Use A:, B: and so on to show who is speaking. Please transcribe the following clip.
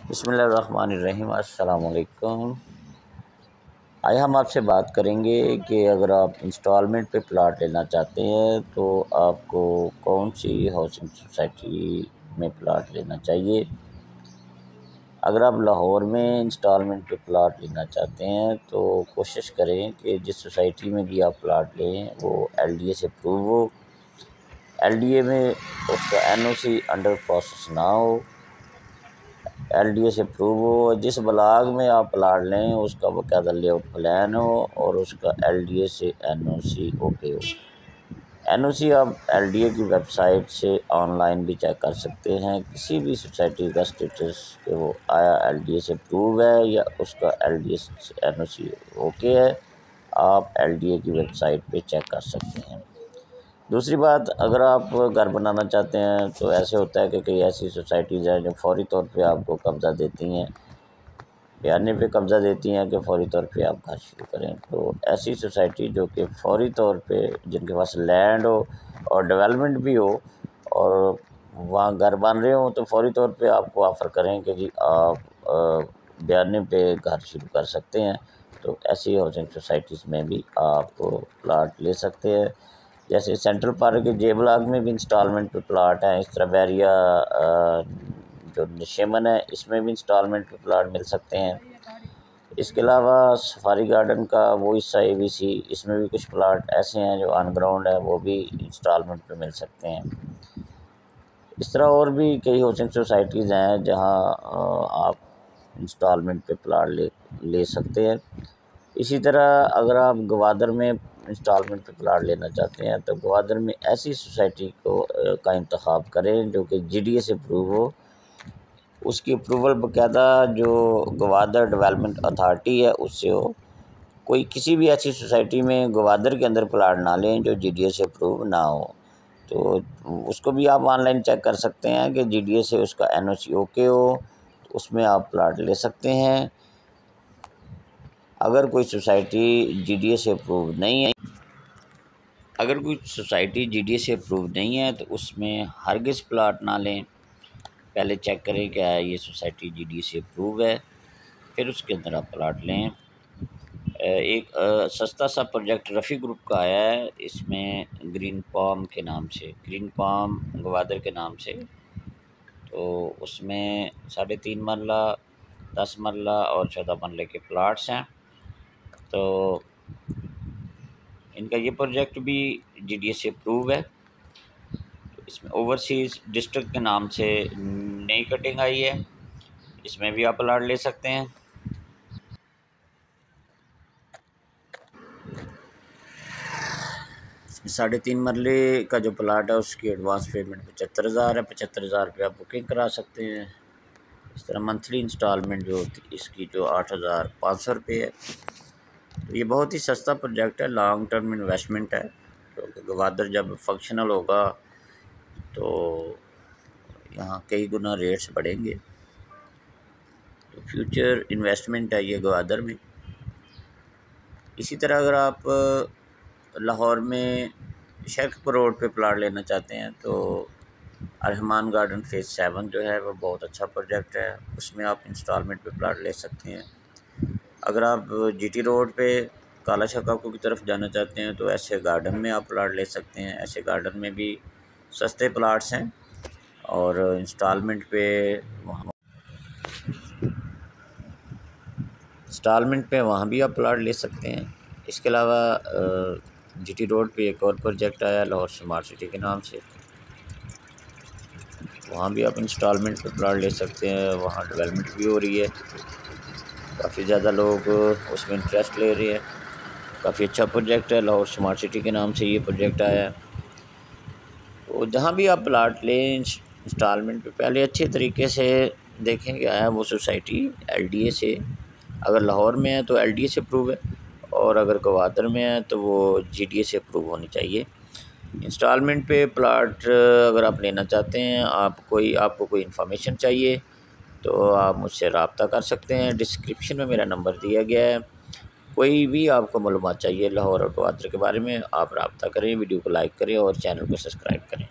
A: बिस्मिल्लाहिर्रहमानिर्रहीम। अस्सलाम वालेकुम। आज हम आपसे बात करेंगे कि अगर आप इंस्टॉलमेंट पे प्लाट लेना चाहते हैं तो आपको कौन सी हाउसिंग सोसाइटी में प्लाट लेना चाहिए। अगर आप लाहौर में इंस्टॉलमेंट पे प्लाट लेना चाहते हैं तो कोशिश करें कि जिस सोसाइटी में भी आप प्लाट लें वो LDA से अप्रूव हो, LDA में उसका NOC अंडर प्रोसेस ना हो, LDA से अप्रूव हो। जिस ब्लॉक में आप प्लाट लें उसका बाकायदा लेआउट प्लान हो और उसका LDA से NOC ओके हो। NOC आप LDA की वेबसाइट से ऑनलाइन भी चेक कर सकते हैं किसी भी सोसाइटी का स्टेटस कि वो आया LDA से अप्रूव है या उसका LDA से NOC ओके है। आप LDA की वेबसाइट पे चेक कर सकते हैं। दूसरी बात, अगर आप घर बनाना चाहते हैं तो ऐसे होता है कि कई ऐसी सोसाइटीज़ हैं जो फौरी तौर पे आपको कब्ज़ा देती हैं, बयाने पे कब्ज़ा देती हैं कि फौरी तौर पे आप घर शुरू करें। तो ऐसी सोसाइटी जो कि फौरी तौर पे जिनके पास लैंड हो और डेवलपमेंट भी हो और वहाँ घर बन रहे हो तो फौरी तौर पे आपको ऑफ़र करें कि जी आप बयाने पे घर शुरू कर सकते हैं। तो ऐसी हाउसिंग सोसाइटीज़ में भी आप प्लाट ले सकते हैं। जैसे सेंट्रल पार्क के जे ब्लॉक में भी इंस्टॉलमेंट पे प्लाट हैं। इस तरह बैरिया जो निशेमन है इसमें भी इंस्टॉलमेंट पे प्लाट मिल सकते हैं। इसके अलावा सफारी गार्डन का वो हिस्सा ABC इसमें भी कुछ प्लाट ऐसे हैं जो ऑन ग्राउंड है, वो भी इंस्टॉलमेंट पे मिल सकते हैं। इस तरह और भी कई हाउसिंग सोसाइटीज़ हैं जहां आप इंस्टॉलमेंट पे प्लाट ले सकते हैं। इसी तरह अगर आप गवादर में इंस्टॉलमेंट पे प्लाट लेना चाहते हैं तो गवादर में ऐसी सोसाइटी का इंतखाब करें जो कि GDA से अप्रूव हो। उसकी अप्रूवल बाकायदा जो गवादर डेवलपमेंट अथॉरिटी है उससे हो। कोई किसी भी ऐसी सोसाइटी में गवादर के अंदर प्लाट ना लें जो GDA से अप्रूव ना हो। तो उसको भी आप ऑनलाइन चेक कर सकते हैं कि GDA से उसका NOC ओके हो तो उसमें आप प्लाट ले सकते हैं। अगर कोई सोसाइटी GDA से अप्रूव नहीं है तो उसमें हरगिज़ प्लाट ना लें। पहले चेक करें क्या ये सोसाइटी GDA से अप्रूव है, फिर उसके अंदर आप प्लाट लें। एक सस्ता सा प्रोजेक्ट रफ़ी ग्रुप का आया है, इसमें ग्रीन पाम के नाम से, ग्रीन पाम गवादर के नाम से। तो उसमें 3.5 मरला, 10 मरला और 14 मरले के प्लाट्स हैं। तो इनका ये प्रोजेक्ट भी GDA से अप्रूव है। तो इसमें ओवरसीज़ डिस्ट्रिक्ट के नाम से नई कटिंग आई है, इसमें भी आप प्लाट ले सकते हैं। इसमें 3.5 मरले का जो प्लाट है उसकी एडवांस पेमेंट 75,000 है। 75,000 रुपये आप बुकिंग करा सकते हैं। इस तरह मंथली इंस्टॉलमेंट जो होती इसकी जो 8,500 रुपये है। तो ये बहुत ही सस्ता प्रोजेक्ट है, लॉन्ग टर्म इन्वेस्टमेंट है, क्योंकि गवादर जब फंक्शनल होगा तो यहाँ कई गुना रेट्स बढ़ेंगे। तो फ्यूचर इन्वेस्टमेंट है ये गवादर में। इसी तरह अगर आप लाहौर में शेखपुर रोड पे प्लाट लेना चाहते हैं तो रहमान गार्डन फेज़ 7 जो है वो बहुत अच्छा प्रोजेक्ट है, उसमें आप इंस्टॉलमेंट पे प्लाट ले सकते हैं। अगर आप GT रोड पे काला शकाको की तरफ जाना चाहते हैं तो ऐसे गार्डन में आप प्लाट ले सकते हैं। ऐसे गार्डन में भी सस्ते प्लाट्स हैं और इंस्टॉलमेंट पे वहाँ भी आप प्लाट ले सकते हैं। इसके अलावा GT रोड पे एक और प्रोजेक्ट आया लाहौर स्मार्ट सिटी के नाम से, वहाँ भी आप इंस्टॉलमेंट पे प्लाट ले सकते हैं। वहाँ डेवलपमेंट भी हो रही है, काफ़ी ज़्यादा लोग उसमें इंटरेस्ट ले रहे हैं। काफ़ी अच्छा प्रोजेक्ट है, लाहौर स्मार्ट सिटी के नाम से ये प्रोजेक्ट आया है। तो जहाँ भी आप प्लाट लें इंस्टॉलमेंट पे पहले अच्छे तरीके से देखें क्या है वो सोसाइटी LDA से, अगर लाहौर में है तो LDA से अप्रूव है और अगर गवादर में है तो वो GDA से अप्रूव होनी चाहिए। इंस्टॉलमेंट पे प्लाट अगर आप लेना चाहते हैं, आपको कोई इन्फॉर्मेशन चाहिए तो आप मुझसे रब्ता कर सकते हैं। डिस्क्रिप्शन में मेरा नंबर दिया गया है। कोई भी आपको मालूमात चाहिए लाहौर और गवादर के बारे में, आप रब्ता करें, वीडियो को लाइक करें और चैनल को सब्सक्राइब करें।